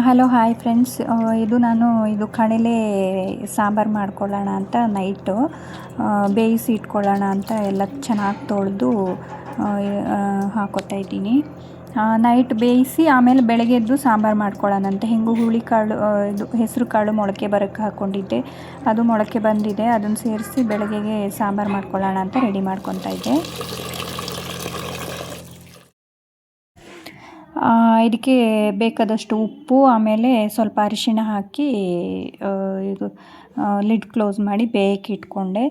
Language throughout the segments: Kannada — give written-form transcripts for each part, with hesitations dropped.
Hello hi friends. ಇದು ಕಡಲೆ ಸಾಂಬಾರು ಮಾಡ್ಕೊಳ್ಳೋಣ ಅಂತ ನೈಟು ಬೇಯಿಸಿ ಇಟ್ಕೊಳ್ಳೋಣ ಅಂತ ಎಲ್ಲ ಚೆನ್ನಾಗಿ ತೊಳೆದು ಹಾಕೋತಾ ಇದ್ದೀನಿ. ನೈಟ್ ಬೇಯಿಸಿ ಆಮೇಲೆ ಬೆಳಗ್ಗೆ ಎದ್ದು ಸಾಂಬಾರು ಮಾಡ್ಕೊಳ್ಳೋಣ ಅಂತ ಹುಳಿ ಕಾಳು, ಇದು ಹೆಸರು ಕಾಳು ಮೊಳಕೆ ಬರೋಕ್ಕೆ ಹಾಕ್ಕೊಂಡಿದ್ದೆ. ಅದು ಮೊಳಕೆ ಬಂದಿದೆ, ಅದನ್ನು ಸೇರಿಸಿ ಬೆಳಗ್ಗೆಗೆ ಸಾಂಬಾರು ಮಾಡ್ಕೊಳ್ಳೋಣ ಅಂತ ರೆಡಿ ಮಾಡ್ಕೊತಾ ಇದ್ದೆ. ಇದಕ್ಕೆ ಬೇಕಾದಷ್ಟು ಉಪ್ಪು, ಆಮೇಲೆ ಸ್ವಲ್ಪ ಅರಿಶಿಣ ಹಾಕಿ ಇದು ಲಿಡ್ ಕ್ಲೋಸ್ ಮಾಡಿ ಬೇಯಕ್ಕೆ ಇಟ್ಕೊಂಡೆ.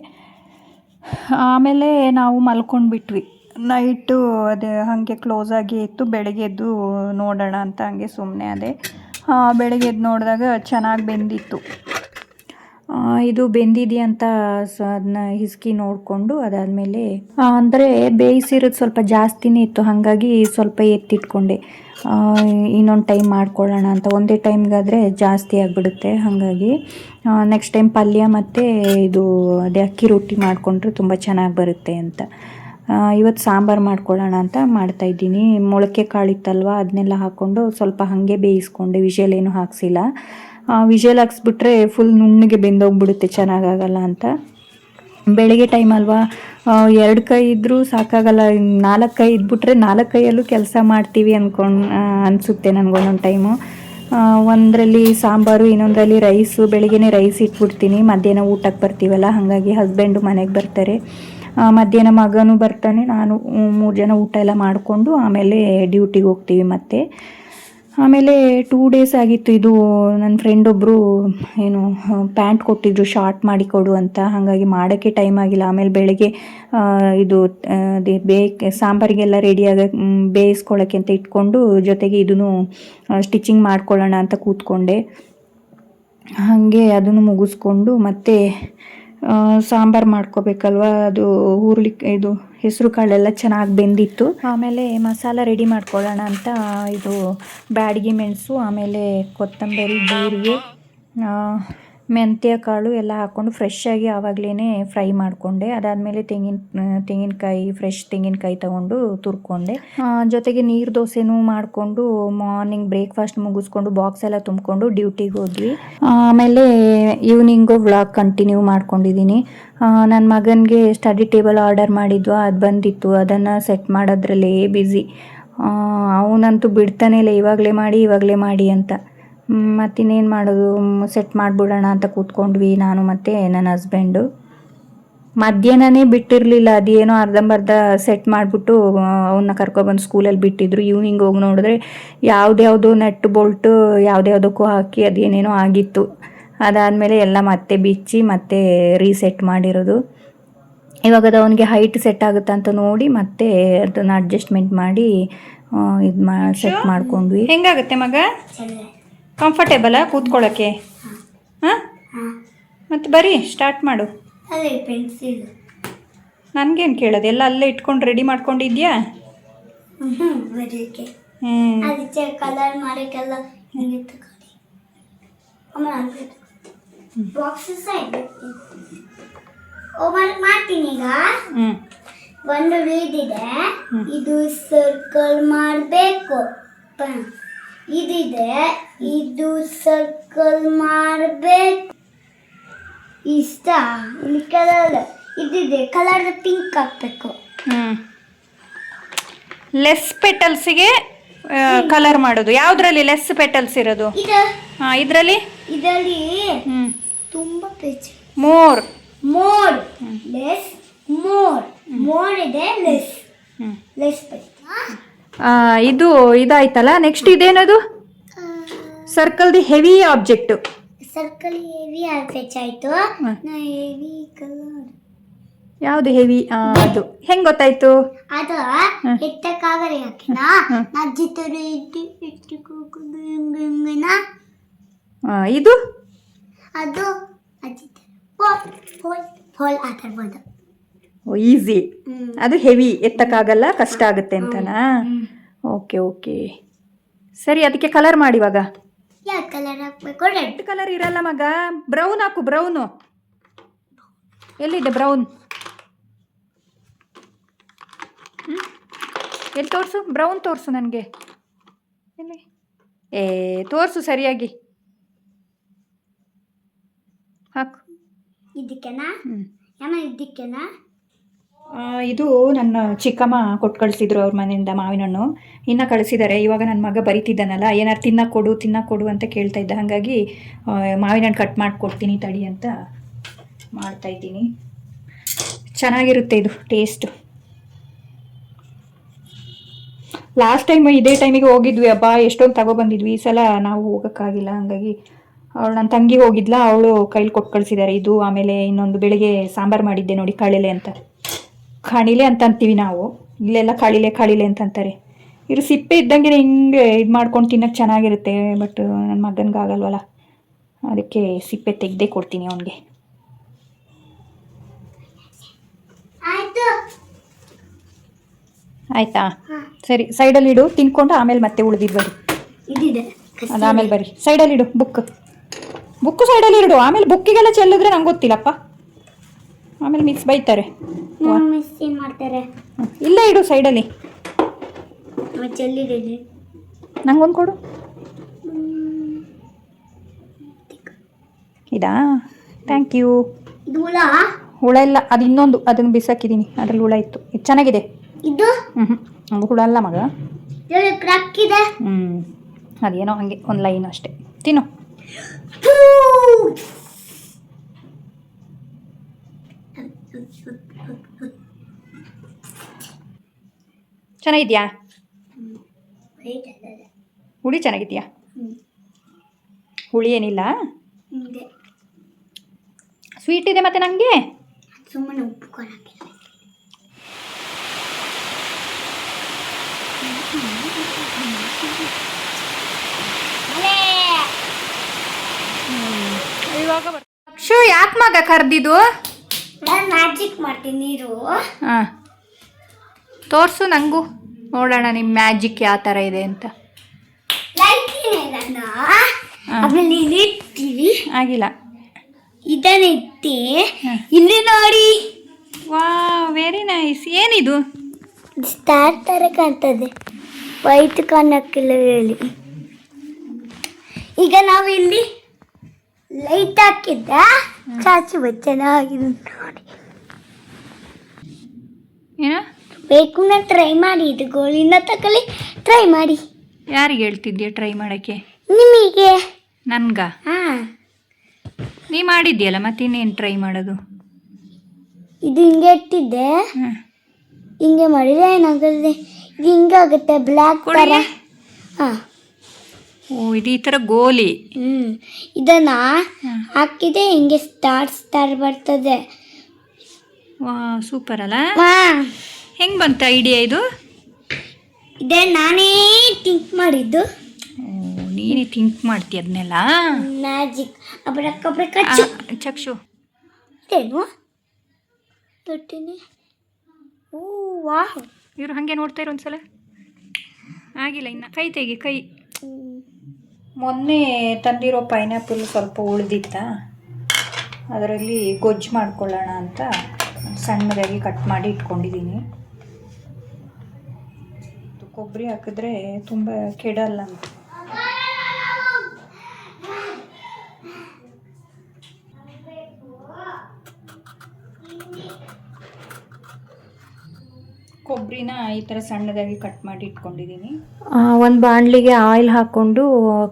ಆಮೇಲೆ ನಾವು ಮಲ್ಕೊಂಡ್ಬಿಟ್ವಿ. ನೈಟು ಅದು ಹಾಗೆ ಕ್ಲೋಸಾಗಿ ಇತ್ತು. ಬೆಳಗ್ಗೆ ಎದ್ದು ನೋಡೋಣ ಅಂತ ಹಾಗೆ ಸುಮ್ಮನೆ ಅದೇ. ಬೆಳಗ್ಗೆ ಎದ್ದು ನೋಡಿದಾಗ ಚೆನ್ನಾಗಿ ಬೆಂದಿತ್ತು. ಇದು ಬೆಂದಿದೆಯಾ ಅಂತ ಅದನ್ನ ಹಿಸ್ಕಿ ನೋಡಿಕೊಂಡು, ಅದಾದಮೇಲೆ ಅಂದರೆ ಬೇಯಿಸಿರೋದು ಸ್ವಲ್ಪ ಜಾಸ್ತಿನೇ ಇತ್ತು, ಹಾಗಾಗಿ ಸ್ವಲ್ಪ ಎತ್ತಿಟ್ಕೊಂಡೆ. ಇನ್ನೊಂದು ಟೈಮ್ ಮಾಡ್ಕೊಳ್ಳೋಣ ಅಂತ. ಒಂದೇ ಟೈಮ್ಗಾದರೆ ಜಾಸ್ತಿ ಆಗಿಬಿಡುತ್ತೆ, ಹಾಗಾಗಿ ನೆಕ್ಸ್ಟ್ ಟೈಮ್ ಪಲ್ಯ ಮತ್ತು ಇದು ಅದೇ ಅಕ್ಕಿ ರೊಟ್ಟಿ ಮಾಡಿಕೊಂಡ್ರೆ ತುಂಬ ಚೆನ್ನಾಗಿ ಬರುತ್ತೆ ಅಂತ ಇವತ್ತು ಸಾಂಬಾರು ಮಾಡ್ಕೊಳ್ಳೋಣ ಅಂತ ಮಾಡ್ತಾಯಿದ್ದೀನಿ. ಮೊಳಕೆ ಕಾಳಿತ್ತಲ್ವ, ಅದನ್ನೆಲ್ಲ ಹಾಕ್ಕೊಂಡು ಸ್ವಲ್ಪ ಹಾಗೆ ಬೇಯಿಸ್ಕೊಂಡೆ. ವಿಷಲ್ ಏನೂ ಹಾಕ್ಸಿಲ್ಲ. ವಿಷಲ್ ಹಾಕ್ಸ್ಬಿಟ್ರೆ ಫುಲ್ ನುಣ್ಣಗೆ ಬೆಂದೋಗ್ಬಿಡುತ್ತೆ, ಚೆನ್ನಾಗಾಗಲ್ಲ ಅಂತ. ಬೆಳಗ್ಗೆ ಟೈಮ್ ಅಲ್ವಾ, 2 ಕೈ ಇದ್ದರೂ ಸಾಕಾಗಲ್ಲ. 4 ಕೈ ಇದ್ಬಿಟ್ರೆ 4 ಕೈಯಲ್ಲೂ ಕೆಲಸ ಮಾಡ್ತೀವಿ ಅನಿಸುತ್ತೆ ನನಗೊಂದೊಂದು ಟೈಮು. ಒಂದರಲ್ಲಿ ಸಾಂಬಾರು, ಇನ್ನೊಂದರಲ್ಲಿ ರೈಸು. ಬೆಳಗ್ಗೆನೇ ರೈಸ್ ಇಟ್ಬಿಡ್ತೀನಿ, ಮಧ್ಯಾಹ್ನ ಊಟಕ್ಕೆ ಬರ್ತೀವಲ್ಲ, ಹಾಗಾಗಿ ಹಸ್ಬೆಂಡು ಮನೆಗೆ ಬರ್ತಾರೆ. ಮಧ್ಯಾಹ್ನ ಮಗನೂ ಬರ್ತಾನೆ, ನಾನು 3 ಜನ ಊಟ ಎಲ್ಲ ಮಾಡಿಕೊಂಡು ಆಮೇಲೆ ಡ್ಯೂಟಿಗೆ ಹೋಗ್ತೀವಿ ಮತ್ತೆ. ಆಮೇಲೆ 2 ಡೇಸ್ ಆಗಿತ್ತು. ಇದು ನನ್ನ ಫ್ರೆಂಡ್ ಒಬ್ಬರು ಏನು ಪ್ಯಾಂಟ್ ಕೊಟ್ಟಿದ್ರು ಶಾರ್ಟ್ ಮಾಡಿ ಕೊಡು ಅಂತ, ಹಾಗಾಗಿ ಮಾಡೋಕ್ಕೆ ಟೈಮ್ ಆಗಿಲ್ಲ. ಆಮೇಲೆ ಬೆಳಗ್ಗೆ ಇದು ಸಾಂಬಾರಿಗೆಲ್ಲ ರೆಡಿಯಾಗ ಬೇಯಿಸ್ಕೊಳ್ಳೋಕ್ಕೆ ಅಂತ ಇಟ್ಕೊಂಡು, ಜೊತೆಗೆ ಇದನ್ನು ಸ್ಟಿಚಿಂಗ್ ಮಾಡ್ಕೊಳ್ಳೋಣ ಅಂತ ಕೂತ್ಕೊಂಡೆ. ಹಾಗೆ ಅದನ್ನು ಮುಗಿಸ್ಕೊಂಡು ಮತ್ತೆ ಸಾಂಬಾರು ಮಾಡ್ಕೋಬೇಕಲ್ವ. ಅದು ಇದು ಹೆಸರು ಕಾಳೆಲ್ಲ ಚೆನ್ನಾಗಿ ಬೆಂದಿತ್ತು. ಆಮೇಲೆ ಮಸಾಲ ರೆಡಿ ಮಾಡ್ಕೊಳ್ಳೋಣ ಅಂತ ಇದು ಬ್ಯಾಡಗಿ ಮೆಣಸು, ಆಮೇಲೆ ಕೊತ್ತಂಬರಿ, ಜೀರಿಗೆ, ಮೆಂತ್ಯ ಕಾಳು ಎಲ್ಲ ಹಾಕ್ಕೊಂಡು ಫ್ರೆಶ್ಶಾಗಿ ಆವಾಗಲೇ ಫ್ರೈ ಮಾಡಿಕೊಂಡೆ. ಅದಾದಮೇಲೆ ತೆಂಗಿನಕಾಯಿ, ಫ್ರೆಶ್ ತೆಂಗಿನಕಾಯಿ ತೊಗೊಂಡು ತುರ್ಕೊಂಡೆ. ಜೊತೆಗೆ ನೀರು ದೋಸೆನೂ ಮಾಡಿಕೊಂಡು ಮಾರ್ನಿಂಗ್ ಬ್ರೇಕ್ಫಾಸ್ಟ್ ಮುಗಿಸ್ಕೊಂಡು ಬಾಕ್ಸ್ ಎಲ್ಲ ತುಂಬಿಕೊಂಡು ಡ್ಯೂಟಿಗೆ ಹೋದ್ವಿ. ಆಮೇಲೆ ಈವ್ನಿಂಗು ವ್ಲಾಗ್ ಕಂಟಿನ್ಯೂ ಮಾಡ್ಕೊಂಡಿದ್ದೀನಿ. ನನ್ನ ಮಗನಿಗೆ ಸ್ಟಡಿ ಟೇಬಲ್ ಆರ್ಡರ್ ಮಾಡಿದ್ವು, ಅದು ಬಂದಿತ್ತು. ಅದನ್ನು ಸೆಟ್ ಮಾಡೋದ್ರಲ್ಲೇ ಬ್ಯುಸಿ. ಅವನಂತೂ ಬಿಡ್ತಾನೆ ಇಲ್ಲ, ಇವಾಗಲೇ ಮಾಡಿ ಅಂತ. ಮತ್ತಿನ್ನೇನು ಮಾಡೋದು, ಸೆಟ್ ಮಾಡಿಬಿಡೋಣ ಅಂತ ಕೂತ್ಕೊಂಡ್ವಿ ನಾನು ಮತ್ತು ನನ್ನ ಹಸ್ಬೆಂಡು. ಮಧ್ಯಾಹ್ನನೇ ಬಿಟ್ಟಿರಲಿಲ್ಲ, ಅದೇನೋ ಅರ್ಧಂಬರ್ಧ ಸೆಟ್ ಮಾಡಿಬಿಟ್ಟು ಅವನ್ನ ಕರ್ಕೊಬಂದು ಸ್ಕೂಲಲ್ಲಿ ಬಿಟ್ಟಿದ್ರು. ಈವ್ನಿಂಗ್ ಹೋಗಿ ನೋಡಿದ್ರೆ ಯಾವುದ್ಯಾವುದೋ ನಟ್ಟು ಬೋಲ್ಟು ಯಾವುದ್ಯಾವುದಕ್ಕೂ ಹಾಕಿ ಅದೇನೇನೋ ಆಗಿತ್ತು. ಅದಾದಮೇಲೆ ಎಲ್ಲ ಮತ್ತೆ ಬಿಚ್ಚಿ ಮತ್ತೆ ರೀಸೆಟ್ ಮಾಡಿರೋದು. ಇವಾಗ ಅದು ಅವನಿಗೆ ಹೈಟ್ ಸೆಟ್ ಆಗುತ್ತೆ ಅಂತ ನೋಡಿ ಮತ್ತೆ ಅದನ್ನು ಅಡ್ಜಸ್ಟ್ಮೆಂಟ್ ಮಾಡಿ ಸೆಟ್ ಮಾಡ್ಕೊಂಡ್ವಿ. ಹೆಂಗಾಗುತ್ತೆ ಮಗ? ಕಂಫರ್ಟೇಬಲಾ ಕೂತ್ಕೊಳ್ಳೋಕ್ಕೆ? ಹಾಂ, ಮತ್ತು ಬರೀ ಸ್ಟಾರ್ಟ್ ಮಾಡು. ನನಗೇನು ಕೇಳೋದು, ಎಲ್ಲ ಅಲ್ಲೇ ಇಟ್ಕೊಂಡು ರೆಡಿ ಮಾಡ್ಕೊಂಡಿದ್ಯಾ? ಮಾಡ್ತೀನಿ ಈಗ. ಒಂದು ಇದಿದೆ, ಇದು ಸರ್ಕಲ್ ಮಾಡಬೇಕು. ಇದಿದೆ, ಇದು ಸರ್ಕಲ್ ಮಾಡಬೇಕು. ಇಷ್ಟ ಇಲ್ಲಿ ಕಲರ್ ಇದಿದೆ, ಕಲರ್ ಪಿಂಕ್ ಹಾಕ್ಬೇಕು. ಲೆಸ್ ಪೆಟಲ್ಸಿಗೆ ಕಲರ್ ಮಾಡೋದು. ಯಾವುದ್ರಲ್ಲಿ ಲೆಸ್ ಪೆಟಲ್ಸ್ ಇರೋದು? ಇದರಲ್ಲಿ ತುಂಬಾ ಪೇಜ್. ಮೋರ್ ಲೆಸ್, ಮೋರ್ ಇದೆ, ಲೆಸ್ ಇದು ಇದಾಯ್ತಲ್ಲ. ನೆಕ್ಸ್ಟ್ ಇದೇನದು? ಸರ್ಕಲ್ದು heavy object. Circle heavy object ಆಯ್ತು. ಹೆವಿ ಕಲರ್ ಯಾವುದು ಹೆವಿ? ಅದು ಹೆಂಗ್ ಗೊತ್ತಾಯ್ತು? ಅದು ಎತ್ತಕ್ಕಾಗಲ್ಲ, ಯಾಕೆನಾ ಅಜ್ಜಿ ತರ ಇದು ಅದು ಅಜ್ಜಿ ಹೋಲ್ ಆಟಾಡ್ಬೋದು. ಈಸಿ. ಅದು ಹೆವಿ, ಎತ್ತಕ್ಕಾಗಲ್ಲ, ಕಷ್ಟ ಆಗುತ್ತೆ ಅಂತನಾ? ಓಕೆ ಸರಿ. ಅದಕ್ಕೆ ಕಲರ್ ಮಾಡಿ. ಇವಾಗ ಯಾವ ಕಲರ್ ಹಾಕ್ಬೇಕು? ರೆಡ್ ಕಲರ್ ಇರಲ್ಲ ಮಗ, ಬ್ರೌನ್ ಹಾಕು. ಬ್ರೌನು ಎಲ್ಲಿದೆ? ಬ್ರೌನ್ ಎಲ್ಲಿ ತೋರಿಸು? ಬ್ರೌನ್ ತೋರಿಸು ನನಗೆ. ಎಲ್ಲಿ? ತೋರಿಸು ಸರಿಯಾಗಿ ಹಾಕು. ಇದಕ್ಕೆನಾ ಇದಕ್ಕೆನಾ? ಇದು ನನ್ನ ಚಿಕ್ಕಮ್ಮ ಕೊಟ್ಟು ಕಳಿಸಿದ್ರು ಅವ್ರ ಮನೆಯಿಂದ ಮಾವಿನ ಹಣ್ಣು. ಇನ್ನು ಕಳಿಸಿದ್ದಾರೆ. ಇವಾಗ ನನ್ನ ಮಗ ಬರೀತಿದ್ದಾನಲ್ಲ, ಏನಾರು ತಿನ್ನಕ್ಕೆ ಕೊಡು ಅಂತ ಕೇಳ್ತಾ ಇದ್ದ. ಹಾಗಾಗಿ ಮಾವಿನ ಹಣ್ಣು ಕಟ್ ಮಾಡಿಕೊಡ್ತೀನಿ ತಡಿ ಅಂತ ಮಾಡ್ತಾಯಿದ್ದೀನಿ. ಚೆನ್ನಾಗಿರುತ್ತೆ ಇದು ಟೇಸ್ಟು. ಲಾಸ್ಟ್ ಟೈಮ್ ಇದೇ ಟೈಮಿಗೆ ಹೋಗಿದ್ವಿ. ಹಬ್ಬ ಎಷ್ಟೊಂದು ತಗೊಬಂದಿದ್ವಿ. ಈ ಸಲ ನಾವು ಹೋಗೋಕ್ಕಾಗಿಲ್ಲ. ಹಾಗಾಗಿ ನನ್ನ ತಂಗಿ ಹೋಗಿದ್ಲ, ಅವಳು ಕೈಲಿ ಕೊಟ್ಟು ಕಳಿಸಿದ್ದಾರೆ ಇದು. ಆಮೇಲೆ ಇನ್ನೊಂದು ಬೆಳಿಗ್ಗೆ ಸಾಂಬಾರು ಮಾಡಿದ್ದೆ ನೋಡಿ, ಕಳಿಲೆ ಅಂತ ಅಂತೀವಿ ನಾವು. ಇಲ್ಲೆಲ್ಲ ಕಳಿಲೆ ಅಂತಂತಾರೆ. ಇದು ಸಿಪ್ಪೆ ಇದ್ದಂಗೆ ಹಿಂಗೆ ಇದು ಮಾಡ್ಕೊಂಡು ತಿನ್ನೋಕ್ಕೆ ಚೆನ್ನಾಗಿರುತ್ತೆ. ಬಟ್ ನನ್ನ ಮಗನಿಗೆ ಆಗಲ್ವಲ್ಲ, ಅದಕ್ಕೆ ಸಿಪ್ಪೆ ತೆಗೆದೇ ಕೊಡ್ತೀನಿ ಅವನಿಗೆ. ಆಯ್ತಾ? ಸರಿ, ಸೈಡಲ್ಲಿ ಇಡು, ತಿನ್ಕೊಂಡು ಆಮೇಲೆ ಮತ್ತೆ ಉಳಿದಿದ್ದು ಬರಿ. ಅದು ಆಮೇಲೆ ಬರಿ. ಸೈಡಲ್ಲಿ ಇಡು ಬುಕ್ಕು ಸೈಡಲ್ಲಿ ಇಡು. ಆಮೇಲೆ ಬುಕ್ಕಿಗೆಲ್ಲ ಚೆಲ್ಲಿದ್ರೆ ನಂಗೆ ಗೊತ್ತಿಲ್ಲಪ್ಪ, ಆಮೇಲೆ ಮಿಕ್ಸ್ ಬೈತಾರೆ. ಮಾಡ್ತಾರೆ. ಇಲ್ಲೇ ಇಡು ಸೈಡಲ್ಲಿ. ನಂಗೊಂದು ಕೊಡು. ಇದಾ? Thank you. ಹುಳ ಇಲ್ಲ, ಅದು ಇನ್ನೊಂದು, ಅದನ್ನು ಬಿಸಾಕಿದ್ದೀನಿ. ಅದರಲ್ಲಿ ಹುಳ ಇತ್ತು. ಇದು ಚೆನ್ನಾಗಿದೆ. ಇದು ಹುಳ ಅಲ್ಲ ಮಗ, ಕ್ರಾಕಿದೆ. ಅದೇನೋ ಹಂಗೆ ಒಂದು ಲೈನ್ ಅಷ್ಟೇ. ತಿನ್ನು. ಚೆನ್ನಾಗಿದ್ಯಾ? ಹುಳಿ ಚೆನ್ನಾಗಿದ್ಯಾ? ಹುಳಿ ಏನಿಲ್ಲ, ಸ್ವೀಟ್ ಇದೆ. ಮತ್ತೆ ನನಗೆ ಸುಮ್ಮನೆ ಉಪ್ಪು ಕೊಡಕ್ಕೆ ಅಕ್ಷು, ಯಾಕೆ ಮಗ ಕರ್ದಿದ್ದು? ನಾನು ಮ್ಯಾಜಿಕ್ ಮಾಡ್ತೀನಿ ನೀರು. ಹಾಂ, ತೋರಿಸು ನನಗೂ ನೋಡೋಣ ನಿಮ್ಮ ಮ್ಯಾಜಿಕ್ ಯಾವ ಥರ ಇದೆ ಅಂತ. ಆಮೇಲೆ ಇಟ್ಟಿವಿ. ಆಗಿಲ್ಲ, ಇದನ್ನ ಇಟ್ಟಿ ಇಲ್ಲಿ ನೋಡಿ. ವಾ, ವೆರಿ ನೈಸ್. ಏನಿದು? ಸ್ಟಾರ್ ಥರ ಕಾಣ್ತದೆ, ವೈಟ್ ಕಾಣಕ್ಕಿಲ್ಲ ಹೇಳಿ. ಈಗ ನಾವು ಇಲ್ಲಿ ಲೈಟ್ ಹಾಕಿದ್ದ ಚಾಚು ಚೆನ್ನಾಗಿದೆ ನೋಡಿ. ಏನ ಬೇಕು ನಾನು ಟ್ರೈ ಮಾಡಿ, ಇದು ಗೋಳಿನ ತಗೊಳ್ಳಿ, ಟ್ರೈ ಮಾಡಿ. ಯಾರಿಗೆ ಹೇಳ್ತಿದ್ಯಾ ಟ್ರೈ ಮಾಡೋಕ್ಕೆ? ನಿಮಗೆ. ನನ್ಗ? ಹಾಂ, ನೀ ಮಾಡಿದ್ಯಲ್ಲ, ಮತ್ತೆ ಇನ್ನೇನು ಟ್ರೈ ಮಾಡೋದು? ಇದು ಹಿಂಗೆ ಇಟ್ಟಿದ್ದೆ, ಹಿಂಗೆ ಮಾಡಿದ್ರೆ ಏನಾಗುತ್ತೆ, ಇದು ಹಿಂಗಾಗುತ್ತೆ ಬ್ಲ್ಯಾಕ್ ಥರ. ಹಾಂ, ಓ, ಇದು ಈ ಥರ ಗೋಲಿ. ಇದನ್ನ ಹಾಕಿದೆ, ಹಿಂಗೆ ಸ್ಟಾರ್ ಬರ್ತದೆ. ವಾ, ಸೂಪರ್ ಅಲ್ಲ? ಹೆಂಗೆ ಬಂತ ಐಡಿಯಾ ಇದು? ಇದೇ ನಾನೇ ಥಿಂಕ್ ಮಾಡಿದ್ದು. ನೀನೇ ಥಿಂಕ್ ಮಾಡ್ತೀಯ ಅದನ್ನೆಲ್ಲ? ಮ್ಯಾಜಿಕ್. ಚಕ್ಷು ಏನು ತೊಟ್ಟಿನಿ. ಓ ವಾಹ್, ಇವರು ಹಾಗೆ ನೋಡ್ತಾ ಇರೋ ಒಂದ್ಸಲ. ಆಗಿಲ್ಲ ಇನ್ನು. ಕೈ ತೆಗಿ, ಕೈ. ಮೊನ್ನೆ ತಂದಿರೋ ಪೈನಾಪಲ್ ಸ್ವಲ್ಪ ಉಳಿದಿತ್ತ, ಅದರಲ್ಲಿ ಗೊಜ್ಜು ಮಾಡ್ಕೊಳ್ಳೋಣ ಅಂತ ಸಣ್ಣದಾಗಿ ಕಟ್ ಮಾಡಿ ಇಟ್ಕೊಂಡಿದ್ದೀನಿ. ಕೊಬ್ಬರಿ ಹಾಕಿದ್ರೆ ತುಂಬ ಕೆಡಲ್ಲ ಅಂತ. ಕೊಬ್ಬರಿನ ಈ ಥರ ಸಣ್ಣದಾಗಿ ಕಟ್ ಮಾಡಿ ಇಟ್ಕೊಂಡಿದ್ದೀನಿ. ಒಂದು ಬಾಣಲಿಗೆ ಆಯಿಲ್ ಹಾಕ್ಕೊಂಡು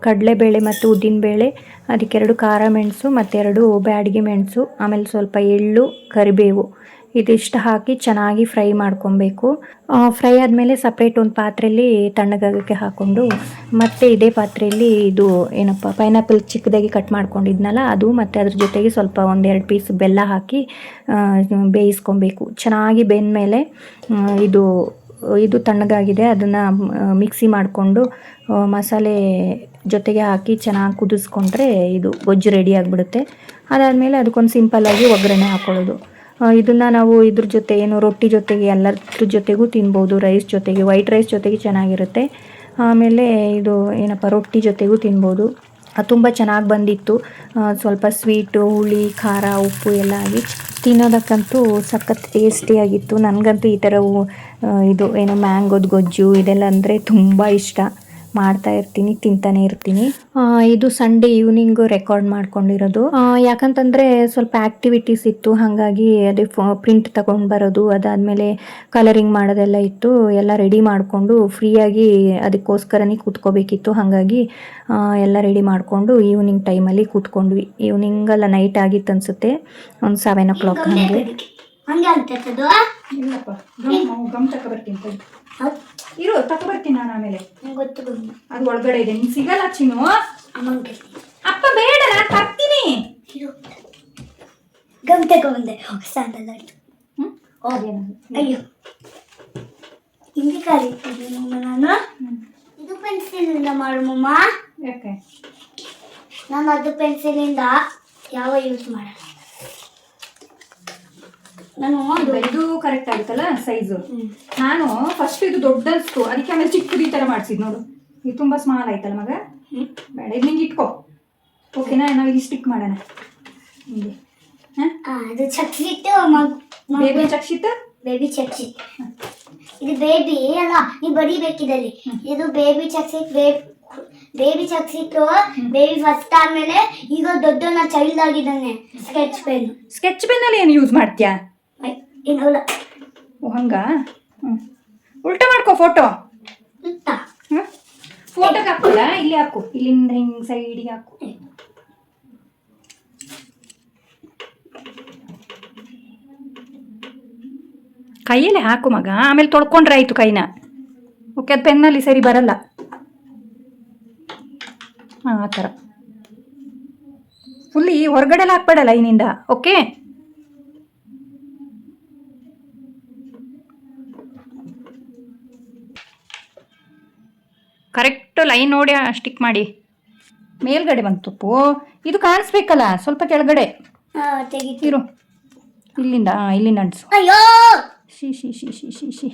ಕಡಲೆಬೇಳೆ ಮತ್ತು ಉದ್ದಿನಬೇಳೆ, ಅದಕ್ಕೆ 2 ಖಾರ ಮೆಣಸು ಮತ್ತು 2 ಬ್ಯಾಡಗಿ ಮೆಣಸು, ಆಮೇಲೆ ಸ್ವಲ್ಪ ಎಳ್ಳು, ಕರಿಬೇವು, ಇದಿಷ್ಟು ಹಾಕಿ ಚೆನ್ನಾಗಿ ಫ್ರೈ ಮಾಡ್ಕೊಬೇಕು. ಫ್ರೈ ಆದಮೇಲೆ ಸಪ್ರೇಟ್ ಒಂದು ಪಾತ್ರೆಯಲ್ಲಿ ತಣ್ಣಗಾಗೋಕ್ಕೆ ಹಾಕ್ಕೊಂಡು, ಮತ್ತು ಇದೇ ಪಾತ್ರೆಯಲ್ಲಿ ಇದು ಏನಪ್ಪ ಪೈನಾಪಲ್ ಚಿಕ್ಕದಾಗಿ ಕಟ್ ಮಾಡ್ಕೊಂಡಿದ್ನಲ್ಲ ಅದು, ಮತ್ತು ಅದ್ರ ಜೊತೆಗೆ ಸ್ವಲ್ಪ 1-2 ಪೀಸ್ ಬೆಲ್ಲ ಹಾಕಿ ಬೇಯಿಸ್ಕೊಬೇಕು. ಚೆನ್ನಾಗಿ ಬೆಂದಮೇಲೆ ಇದು ತಣ್ಣಗಾಗಿದೆ, ಅದನ್ನು ಮಿಕ್ಸಿ ಮಾಡಿಕೊಂಡು ಮಸಾಲೆ ಜೊತೆಗೆ ಹಾಕಿ ಚೆನ್ನಾಗಿ ಕುದಿಸ್ಕೊಂಡ್ರೆ ಇದು ಗೊಜ್ಜು ರೆಡಿ ಆಗಿಬಿಡುತ್ತೆ. ಅದಾದಮೇಲೆ ಅದಕ್ಕೊಂದು ಸಿಂಪಲ್ಲಾಗಿ ಒಗ್ಗರಣೆ ಹಾಕ್ಕೊಳ್ಳೋದು. ಇದನ್ನು ನಾವು ಇದ್ರ ಜೊತೆ ರೊಟ್ಟಿ ಜೊತೆಗೆ ಎಲ್ಲದ್ರ ಜೊತೆಗೂ ತಿನ್ಬೋದು. ರೈಸ್ ಜೊತೆಗೆ, ವೈಟ್ ರೈಸ್ ಜೊತೆಗೆ ಚೆನ್ನಾಗಿರುತ್ತೆ. ಆಮೇಲೆ ಇದು ಏನಪ್ಪ ರೊಟ್ಟಿ ಜೊತೆಗೂ ತಿನ್ಬೋದು. ತುಂಬ ಚೆನ್ನಾಗಿ ಬಂದಿತ್ತು. ಸ್ವಲ್ಪ ಸ್ವೀಟು, ಹುಳಿ, ಖಾರ, ಉಪ್ಪು ಎಲ್ಲ ಆಗಿ ತಿನ್ನೋದಕ್ಕಂತೂ ಸಖತ್ ಟೇಸ್ಟಿಯಾಗಿತ್ತು. ನನಗಂತೂ ಈ ಥರ ಮ್ಯಾಂಗೋದ ಗೊಜ್ಜು ಇದೆಲ್ಲ ಅಂದರೆ ತುಂಬ ಇಷ್ಟ. ಮಾಡ್ತಾ ಇರ್ತೀನಿ, ತಿಂತಾನೆ ಇರ್ತೀನಿ. ಇದು ಸಂಡೇ ಈವ್ನಿಂಗು ರೆಕಾರ್ಡ್ ಮಾಡ್ಕೊಂಡಿರೋದು. ಯಾಕಂತಂದರೆ ಸ್ವಲ್ಪ ಆ್ಯಕ್ಟಿವಿಟೀಸ್ ಇತ್ತು, ಹಾಗಾಗಿ ಅದೇ ಪ್ರಿಂಟ್ ತಗೊಂಡು ಬರೋದು, ಅದಾದಮೇಲೆ ಕಲರಿಂಗ್ ಮಾಡೋದೆಲ್ಲ ಇತ್ತು. ಎಲ್ಲ ರೆಡಿ ಮಾಡಿಕೊಂಡು ಫ್ರೀಯಾಗಿ ಅದಕ್ಕೋಸ್ಕರನೇ ಕೂತ್ಕೋಬೇಕಿತ್ತು. ಹಾಗಾಗಿ ಎಲ್ಲ ರೆಡಿ ಮಾಡಿಕೊಂಡು ಈವ್ನಿಂಗ್ ಟೈಮಲ್ಲಿ ಕೂತ್ಕೊಂಡ್ವಿ. ಈವ್ನಿಂಗಲ್ಲ, ನೈಟ್ ಆಗಿತ್ತು ಅನಿಸುತ್ತೆ, ಒಂದು 7 o'clock ಹಾಗೆ. ಹಂಗೆ ಆಗ್ತದದು. ಇಲ್ಲಪ್ಪ, ಗಮ್ ತಗೊಬರ್ತೀನಿ, ಇರು ತಗೊಬರ್ತೀನಿ ನಾನು ಆಮೇಲೆ. ಗೊತ್ತು ಅದು ಒಳಗಡೆ ಇದೆ, ನಿಂಗೆ ಸಿಗಲ್ಲ ಚಿನ್ನು. ಅಮ್ಮಂಗೆ ಅಪ್ಪ ಬೇಡ, ನಾನು ತರ್ತೀನಿ. ಗಮ್ ತಗೊಂಡೆ ಸ್ಟ್ಯಾಂಡಲ್ಲಿ ಆಯ್ತು. ಅಯ್ಯೋ ಹಿಂಗೆ ಕರೀತೀನಿ ನಾನು. ಇದು ಪೆನ್ಸಿಲಿಂದ ಮಾಡು ಮಮ್ಮ. ಯಾಕೆ? ನಾನು ಅದು ಪೆನ್ಸಿಲಿಂದ ಯಾವ ಯೂಸ್ ಮಾಡಲ್ಲ. ನಾನು ಇದು ಕರೆಕ್ಟ್ ಆಗುತ್ತಲ್ಲ ಸೈಜು. ನಾನು ಫಸ್ಟ್ ಇದು ದೊಡ್ಡ ಅನಿಸ್ತು, ಅದಕ್ಕೆ ಆಮೇಲೆ ಚಿಕ್ಕದು ಈ ಥರ ಮಾಡಿಸಿದ್ ನೋಡು. ಇದು ತುಂಬ ಸ್ಮಾಲ್ ಆಯ್ತಲ್ಲ ಮಗ, ಬೇಡ ಇದು ನಿಂಗೆ ಇಟ್ಕೋ. ಓಕೆನಾ? ನಾವು ಇಲ್ಲಿ ಸ್ಟಿಕ್ ಮಾಡೋಣ ಹಿಂಗೆ. ಅದು ಚಕ್ಸಿಟ್ಟು ಬೇಬಿ ಚಕ್ಷಿತ್, ಬೇಬಿ ಚಕ್ಸಿಟ್. ಇದು ಬೇಬಿ ಅಲ್ಲ, ನೀವು ಬಡಿಬೇಕಿದಲ್ಲಿ. ಇದು ಬೇಬಿ ಚಕ್ಸಿಟ್. ಬೇಬಿ ಚಕ್ಸಿಟ್ಟು ಬೇಬಿ ಫಸ್ಟ್ ಆದ್ಮೇಲೆ ಈಗ ದೊಡ್ಡನ ಚೈಲ್ಡ್ ಆಗಿದ್ದಾನೆ. Sketch pen. ಸ್ಕೆಚ್ ಪೆನ್ನಲ್ಲಿ ಏನು ಯೂಸ್ ಮಾಡ್ತೀಯಾ? ಏನಲ್ಲ. ಓ ಹಂಗ. ಉಲ್ಟಾ ಮಾಡ್ಕೋ ಫೋಟೋ. ಫೋಟೋಗೆ ಹಾಕಲ್ಲ, ಇಲ್ಲಿ ಹಾಕು, ಇಲ್ಲಿಂದ ಹಿಂಗೆ ಸೈಡಿಗೆ ಹಾಕು. ಕೈಯಲ್ಲೇ ಹಾಕು ಮಗ, ಆಮೇಲೆ ತೊಳ್ಕೊಂಡ್ರೆ ಆಯಿತು ಕೈನ. ಓಕೆ, ಅದು ಪೆನ್ನಲ್ಲಿ ಸರಿ ಬರಲ್ಲ. ಹಾಂ, ಆ ಥರ ಫುಲ್ಲಿ ಹೊರಗಡೆಲ್ಲ ಹಾಕ್ಬೇಡಲ್ಲ ಲೈನಿಂದ. ಓಕೆ, ಕರೆಕ್ಟ್ ಲೈನ್ ನೋಡಿ ಸ್ಟಿಕ್ ಮಾಡಿ. ಮೇಲ್ಗಡೆ ಬಂತು ಇದು ಕಾಣಿಸ್ಬೇಕಲ್ಲ, ಸ್ವಲ್ಪ ಕೆಳಗಡೆ ಇರು. ಇಲ್ಲಿಂದ ಇಲ್ಲಿಂದ ಅಂಟಿಸು. ಅಯ್ಯೋ she she she she she she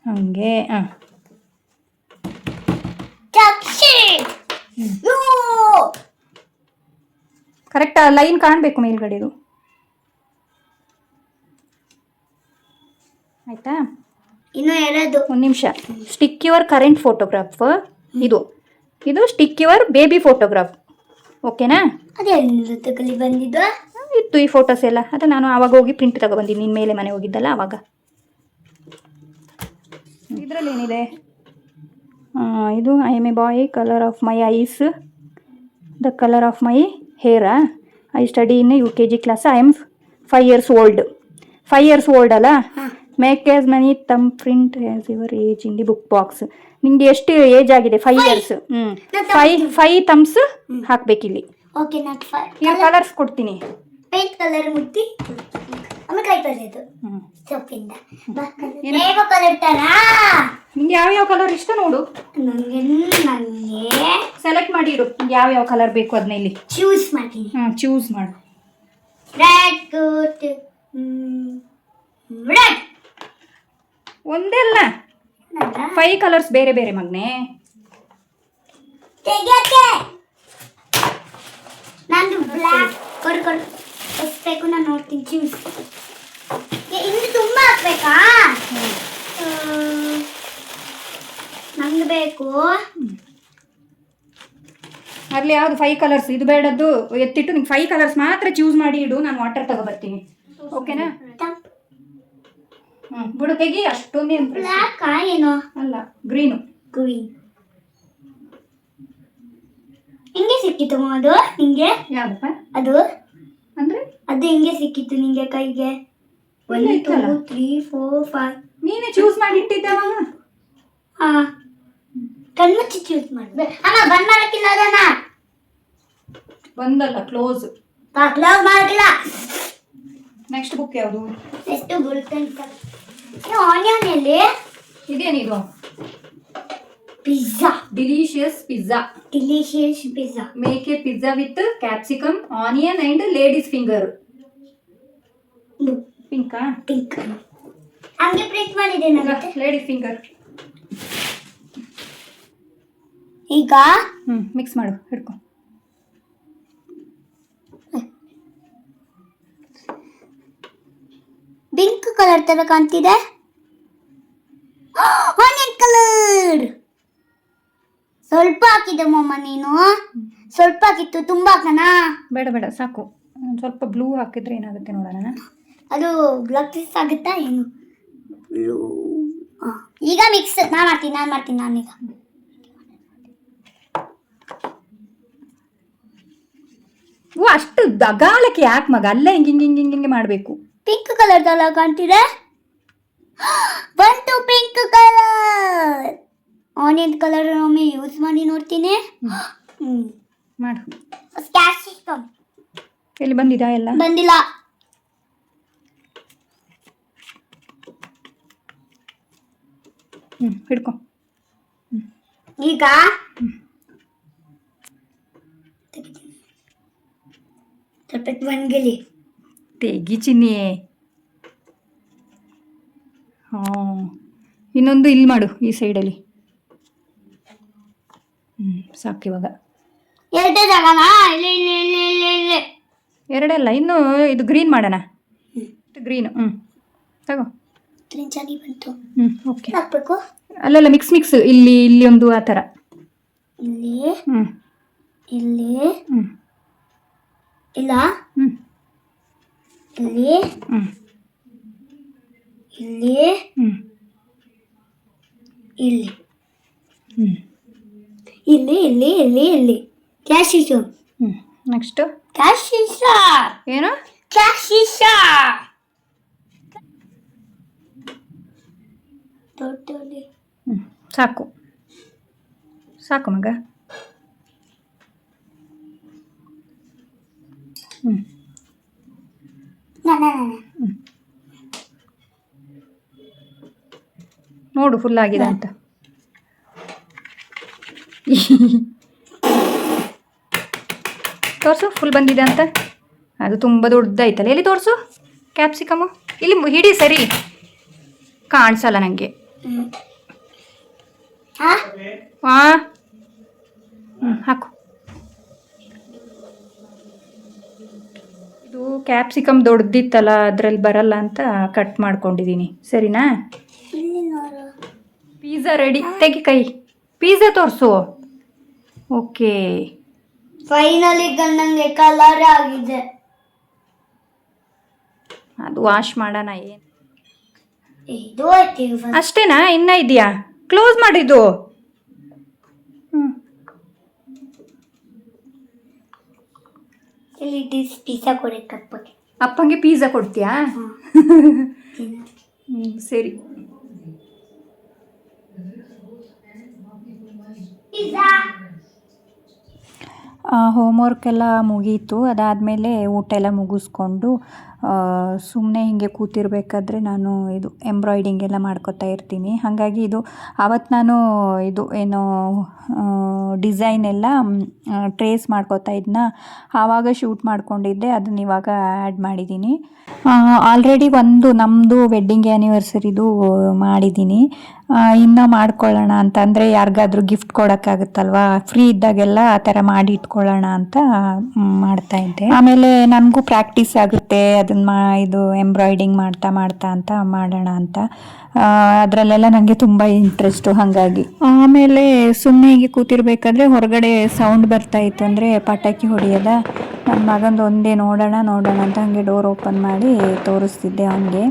ಹಂಗೆ. ಹಾಂ, ಕರೆಕ್ಟ್ ಲೈನ್ ಕಾಣಬೇಕು ಮೇಲ್ಗಡೆದು. ಆಯ್ತಾ? ಇನ್ನು ಎರಡು. ಒಂದು ನಿಮಿಷ. Stick your current photograph. ಇದು ಇದು ಸ್ಟಿಕ್ ಯುವರ್ ಬೇಬಿ ಫೋಟೋಗ್ರಾಫ್. ಓಕೆನಾ? ಅದೇ ತಗೊಳ್ಳಿ ಬಂದಿದ್ದು ಇತ್ತು ಈ ಫೋಟೋಸ್ ಎಲ್ಲ. ಅದು ನಾನು ಆವಾಗ ಹೋಗಿ ಪ್ರಿಂಟ್ ತಗೊಬಂದಿನಿ, ನಿನ್ನ ಮೇಲೆ ಮನೆ ಹೋಗಿದ್ದಲ್ಲ ಆವಾಗ. ಇದರಲ್ಲಿ ಏನಿದೆ? ಇದು I am a boy, colour of my eyes, the colour of my hair, I study in UKG class, I am 5 years old. 5 years old ಅಲ್ಲ? Make as many thumb print as your age in the book box. ನಿಂಗೆ ಎಷ್ಟು ಏಜ್ ಆಗಿದೆ? 5 years. 5 thumbs ಹಾಕ್ಬೇಕಿಲ್ಲಿ. Okay, not 5. ಈಗ ಕಲರ್ಸ್ ಕೊಡ್ತೀನಿ. ಪೇಂಟ್ ಕಲರ್ ಮುಟ್ಟಿ ಆಮೇಲೆ ಕೈ ತೊಳೆಯೋದು ಸೊಪ್ಪಿಂದ. ಯಾವ ಕಲರ್ ತಾನಾ? ನಿಂಗೆ ಯಾವ್ಯಾವ ಕಲರ್ ಇಷ್ಟ ನೋಡು. ನನಗೆ ಸೆಲೆಕ್ಟ್ ಮಾಡಿ ಇಡು, ನಿಂಗೆ ಯಾವ್ಯಾವ ಕಲರ್ ಬೇಕು ಅದನ್ನ ಇಲ್ಲಿ ಚೂಸ್ ಮಾಡ್ತೀನಿ. ಚೂಸ್ ಮಾಡು. Red, good, red. ಒಂದೇ ಅಲ್ಲ, 5 ಕಲರ್ಸ್ ಬೇರೆ ಬೇರೆ ಮಗ್ನೆ. ತೆಗಿಯಕ್ಕೆ ನಂದು ಬ್ಲ್ಯಾಕ್. ಕೊಡು ಎಷ್ಟು ಬೇಕು ನಾನು ನೋಡ್ತೀನಿ. ಚೂಸ್. ಇನ್ನು ತುಂಬ ಹಾಕ್ಬೇಕಾ? ನಂಗೆ ಬೇಕು ಅಲ್ಲಿ ಯಾವುದು 5 ಕಲರ್ಸ್? ಇದು ಬೇಡದ್ದು ಎತ್ತಿಟ್ಟು ನಿಂಗೆ 5 ಕಲರ್ಸ್ ಮಾತ್ರ ಚೂಸ್ ಮಾಡಿ ಇಡು. ನಾನು ವಾಟರ್ ತಗೊಬರ್ತೀನಿ. ಓಕೆನಾ? ಬಿಡು, ತೆಗಿ. ಅಷ್ಟೊಂದೇ ಬ್ಲ್ಯಾಕ್ ಏನೋ ಅಲ್ಲ, ಗ್ರೀನು. ಗ್ರೀನ್. ಹಿಂಗೆ ಸಿಕ್ಕಿತು ಅದು ನಿಂಗೆ? ಯಾವ್ದಪ್ಪ ಅದು? ಅಂದ್ರೆ ಅದು ಹಿಂಗೆ ಸಿಕ್ಕಿತ್ತು ನಿಂಗೆ ಕೈಗೆ? 1 2 3 4 5. ನೀನೇ ಚೂಸ್ ಮಾಡಿ ಇಟ್ಟಿದ್ದವ. ಹಾ, ಕಣ್ಮುಚ್ಚಿ ಚೂಸ್ ಮಾಡಿದೆ. ಅಮ್ಮ ಬಂದ್ ಮಾಡಕ್ಕಿಲ್ಲ ಅದನ್ನ. ಬಂದಲ್ಲ, ಕ್ಲೋಸ್. ಕ್ಲೋಸ್ ಮಾಡಕ್ಕಿಲ್ಲ. ನೆಕ್ಸ್ಟ್ ಬುಕ್ ಯಾವುದು? ಎಷ್ಟು ಬುಲ್ಪೆನ್. ಆನಿಯನ್ ಎಲ್ಲಿ? ಇದೇನಿದು? Pizza. Delicious pizza. Delicious pizza. Make a pizza with capsicum, onion and ladies finger. ಪಿಂಕಾ? ಪಿಂಕ್. ಹಂಗೆ ಪ್ರಿಂಟ್ ಮಾಡಿದೆ ನಾನು. Ladies finger. ಈಗ ಮಿಕ್ಸ್ ಮಾಡು, ಹಿಡ್ಕೊ. ಪಿಂಕ್ ಕಲರ್ ತರ ಕಾಣ್ತಿದೆ. Onion colour. ಸ್ವಲ್ಪ ಹಾಕಿದೆ ಮಮ್ಮ ನೀನು. ಸ್ವಲ್ಪ ಹಾಕಿತ್ತು, ತುಂಬಾ ಹಾಕಣ? ಬೇಡ ಬೇಡ ಸಾಕು. ಒಂದ್ ಸ್ವಲ್ಪ ಬ್ಲೂ ಹಾಕಿದ್ರೆ ಏನಾಗುತ್ತೆ ನೋಡೋಣ. ಅದು ಬ್ಲಾಕ್ ಆಗುತ್ತಾ ಏನು? ಬ್ಲೂ. ಈಗ ಮಿಕ್ಸ್ ನಾನು ಮಾಡ್ತೀನಿ ನಾನೀಗ. ಓ ಅಷ್ಟು ದಗಾಲಕ್ಕೆ ಯಾಕೆ ಮಗ? ಅಲ್ಲೇ ಹಿಂಗೆ ಮಾಡಬೇಕು. ಪಿಂಕ್ ಕಲರ್ ತರ ಕಾಣ್ತಿದೆ. ಬಂತು ಪಿಂಕ್ ಕಲರ್. ಆನಿಯನ್ ಕಲರ್ ಒಮ್ಮೆ ಯೂಸ್ ಮಾಡಿ ನೋಡ್ತೀನಿ. ಮಾಡು. ಕ್ಯಾಶ್ ಸಿಸ್ಟಮ್ ಎಲ್ಲಿ ಬಂದಿದಾ? ಎಲ್ಲ ಬಂದಿಲ್ಲ. ಹಿಡ್ಕೊ. ಈಗ ಸ್ವಲ್ಪ ಬಂದ್ಗಿಲಿ ತೆಗಿ ಚಿನ್ನಿಯೇ. ಹಾಂ, ಇನ್ನೊಂದು ಇಲ್ಲಿ ಮಾಡು, ಈ ಸೈಡಲ್ಲಿ. ಸಾಕು ಇವಾಗ. ಎರಡೇ ಜಾಗನಾ? ಇಲ್ಲ. ಎರಡಲ್ಲ, ಇನ್ನು ಇದು ಗ್ರೀನ್ ಮಾಡೋಣ. ಗ್ರೀನು. ತಗೋ. ಚೆನ್ನಾಗಿ ಬಂತು. ಓಕೆ. ಹಾಕ್ಬೇಕು. ಅಲ್ಲಲ್ಲ, ಮಿಕ್ಸ್ ಇಲ್ಲಿ ಒಂದು ಆ ಥರ. ಇಲ್ಲಿ ಇಲ್ಲಿ ಇಲ್ಲ. ಇಲ್ಲಿ ಇಲ್ಲಿ ಇಲ್ಲಿ ಇಲ್ಲಿ ಇಲ್ಲಿ ಇಲ್ಲಿ ಇಲ್ಲಿ ಕ್ಯಾಶ್ ಇಶು. ನೆಕ್ಸ್ಟ್ ಕ್ಯಾಶ್ ಇಶ. ಏನು? ಕ್ಯಾಶ್ ಇಶ. ದೊಡ್ಡಲಿ. ಸಾಕು ಮಗ. ನೋಡು ಫುಲ್ ಆಗಿದೆ ಅಂತ. ತೋರಿಸು ಫುಲ್ ಬಂದಿದೆ ಅಂತ. ಅದು ತುಂಬ ದೊಡ್ಡದಾಯ್ತಲ್ಲ. ಎಲ್ಲಿ ತೋರಿಸು ಕ್ಯಾಪ್ಸಿಕಮು. ಇಲ್ಲಿ ಹಿಡಿ, ಸರಿ ಕಾಣಿಸಲ್ಲ ನನಗೆ. ಹಾಕು. ಇದು ಕ್ಯಾಪ್ಸಿಕಮ್ ದೊಡ್ಡದಿತ್ತಲ್ಲ, ಅದರಲ್ಲಿ ಬರಲ್ಲ ಅಂತ ಕಟ್ ಮಾಡ್ಕೊಂಡಿದ್ದೀನಿ. ಸರಿನಾ? Pizza ready. ತೆಗಿ ಕೈ. ಪಿಜ್ಜಾ ತೋರಿಸು. ಓಕೆ, ಫೈನಲಿ ನನಗೆ ಕಲರ್ ಆಗಿದೆ. ಅದು ವಾಶ್ ಮಾಡೋಣ. ಏನು ಇದು ಅಷ್ಟೇನಾ? ಇನ್ನ ಇದೆಯಾ? ಕ್ಲೋಸ್ ಮಾಡಿದ್ದು. ಇಲ್ಲಿ ಪಿಜ್ಜಾ ಕೊಡಕ್ಕೆ ಅಪ್ಪಂಗೆ ಪಿಜ್ಜಾ ಕೊಡ್ತೀಯಾ? ಸರಿ. ಹೋಮ್ವರ್ಕ್ ಎಲ್ಲ ಮುಗೀತು. ಅದಾದಮೇಲೆ ಊಟ ಎಲ್ಲ ಮುಗಿಸ್ಕೊಂಡು ಸುಮ್ಮನೆ ಹೀಗೆ ಕೂತಿರ್ಬೇಕಾದ್ರೆ ನಾನು ಇದು ಎಂಬ್ರಾಯ್ಡಿಂಗ್ ಎಲ್ಲ ಮಾಡ್ಕೊತಾ ಇರ್ತೀನಿ. ಹಾಗಾಗಿ ಇದು ಆವತ್ತು ನಾನು ಇದು ಏನೋ ಡಿಸೈನ್ ಎಲ್ಲ ಟ್ರೇಸ್ ಮಾಡ್ಕೊತಾ ಇದ್ನ, ಆವಾಗ ಶೂಟ್ ಮಾಡ್ಕೊಂಡಿದ್ದೆ. ಅದನ್ನ ಇವಾಗ ಆ್ಯಡ್ ಮಾಡಿದ್ದೀನಿ. ಆಲ್ರೆಡಿ ಒಂದು ನಮ್ಮದು ವೆಡ್ಡಿಂಗ್ ಆ್ಯನಿವರ್ಸರಿದು ಮಾಡಿದ್ದೀನಿ. ಇನ್ನೂ ಮಾಡ್ಕೊಳ್ಳೋಣ ಅಂತ, ಅಂದರೆ ಯಾರಿಗಾದ್ರೂ ಗಿಫ್ಟ್ ಕೊಡೋಕ್ಕಾಗುತ್ತಲ್ವ, ಫ್ರೀ ಇದ್ದಾಗೆಲ್ಲ ಆ ಥರ ಮಾಡಿ ಇಟ್ಕೊಳ್ಳೋಣ ಅಂತ ಮಾಡ್ತಾಯಿದ್ದೆ. ಆಮೇಲೆ ನನಗೂ ಪ್ರಾಕ್ಟೀಸ್ ಆಗುತ್ತೆ ಅದನ್ನು ಇದು ಎಂಬ್ರಾಯ್ಡಿಂಗ್ ಮಾಡ್ತಾ ಅಂತ ಮಾಡೋಣ ಅಂತ. ಅದರಲ್ಲೆಲ್ಲ ನನಗೆ ತುಂಬ ಇಂಟ್ರೆಸ್ಟು. ಹಾಗಾಗಿ ಆಮೇಲೆ ಸುಮ್ಮನೆ ಹೀಗೆ ಕೂತಿರ್ಬೇಕಾದ್ರೆ ಹೊರಗಡೆ ಸೌಂಡ್ ಬರ್ತಾಯಿತ್ತು, ಅಂದರೆ ಪಟಾಕಿ ಹೊಡೆಯೋದ. ನನ್ನ ಮಗಂದು ಒಂದೇ ನೋಡೋಣ ಅಂತ ಹಾಗೆ ಡೋರ್ ಓಪನ್ ಮಾಡಿ ತೋರಿಸ್ತಿದ್ದೆ ಅವನಿಗೆ.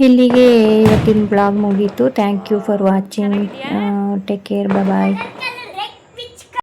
ಇಲ್ಲಿಗೆ ಇವತ್ತಿನ ಬ್ಲಾಗ್ ಮುಗೀತು. Thank you for watching. Take care. Bye.